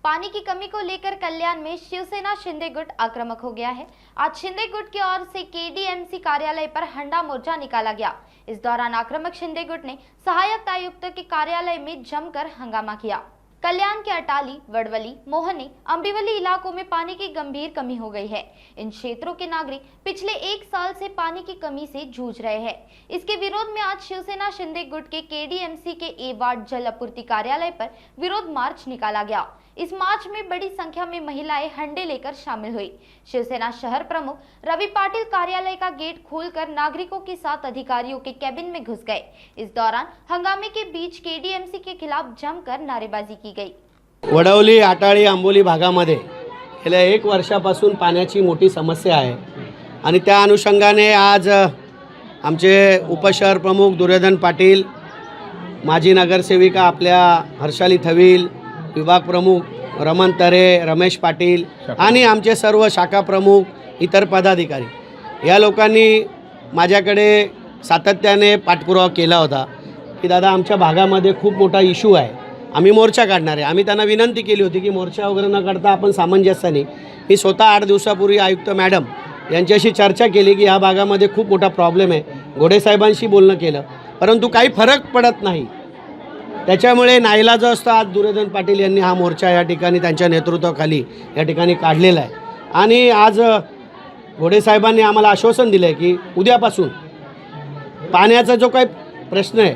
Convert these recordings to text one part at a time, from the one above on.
पानी की कमी को लेकर कल्याण में शिवसेना शिंदे गुट आक्रामक हो गया है। आज शिंदे गुट की ओर से केडीएमसी कार्यालय पर हंडा मोर्चा निकाला गया। इस दौरान आक्रामक शिंदे गुट ने सहायक आयुक्त के कार्यालय में जमकर हंगामा किया। कल्याण के अटाली, वडवली, मोहनी, अम्बिवली इलाकों में पानी की गंभीर कमी हो गई है। इन क्षेत्रों के नागरिक पिछले 1 साल से पानी की कमी से जूझ रहे हैं। इसके विरोध में आज शिवसेना शिंदे गुट के केडीएमसी के ए वार्ड जल आपूर्ति कार्यालय पर विरोध मार्च निकाला गया। इस मार्च में बड़ी संख्या में महिलाएं हंडे लेकर शामिल हुई। शिवसेना शहर प्रमुख रवि पाटिल कार्यालय का गेट खोलकर नागरिकों के साथ अधिकारियों के केबिन में घुस गए। इस दौरान हंगामे के बीच केडीएमसी के खिलाफ जमकर नारेबाजी की गई। वडवली, आटाळी, आंबोली भागामध्ये गेल्या 1 वर्षापासून पाण्याची मोठी समस्या आहे आणि त्या अनुषंगाने आज आमचे उपशहर प्रमुख दुर्योधन पाटील, माजी नगरसेविका आपल्या हर्षाली थविल, विभाग प्रमुख रमण तरे, रमेश पाटील आणि आमचे सर्व शाखा प्रमुख, इतर पदाधिकारी या लोकांनी माझ्याकडे सातत्याने पाठपुरावा केला होता की दादा आमच्या भागामध्ये खूप मोठा इश्यू आहे, आम्ही मोर्चा काढणार आहे। आम्ही त्यांना विनंती केली होती की मोर्चा वगैरे न करता आपण सामंजस्याने, मी स्वतः 8 दिवसापूर्वी आयुक्त मॅडम यांच्याशी चर्चा केली की ह्या भागामध्ये खूप मोठा प्रॉब्लेम आहे। घोडे साहेबांशी बोलणं केलं, परंतु काही फरक पडत नाही। त्याच्यामुळे नाईलाज असतो आज दुर्योधन पाटील यांनी हा मोर्चा या ठिकाणी त्यांच्या नेतृत्वाखाली या ठिकाणी काढलेला आहे। आणि आज घोडे साहेबांनी आम्हाला आश्वासन दिलं आहे की उद्यापासून पाण्याचा जो काही प्रश्न आहे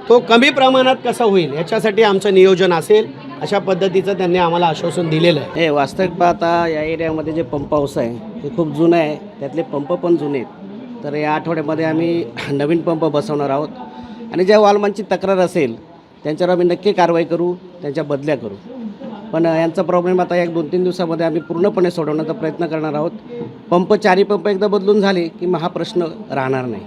तो कमी प्रमाणात कसा होईल याच्यासाठी आमचं नियोजन असेल, अशा पद्धतीचं त्यांनी आम्हाला आश्वासन दिलेलं आहे। हे वास्तविक पाहता या एरियामध्ये जे पंप हाऊस आहे ते खूप जुनं आहे, त्यातले पंप पण जुने आहेत। तर या आठवड्यामध्ये आम्ही नवीन पंप बसवणार आहोत आणि ज्या वाल्मांची तक्रार असेल त्यांच्यावर आम्ही नक्की कारवाई करू, त्यांच्या बदल्या करू। पण यांचा प्रॉब्लेम आता 1-2-3 दिवसामध्ये आम्ही पूर्णपणे सोडवण्याचा प्रयत्न करणार आहोत। पंप 4 पंप एकदा बदलून झाले की मग हा प्रश्न राहणार नाही।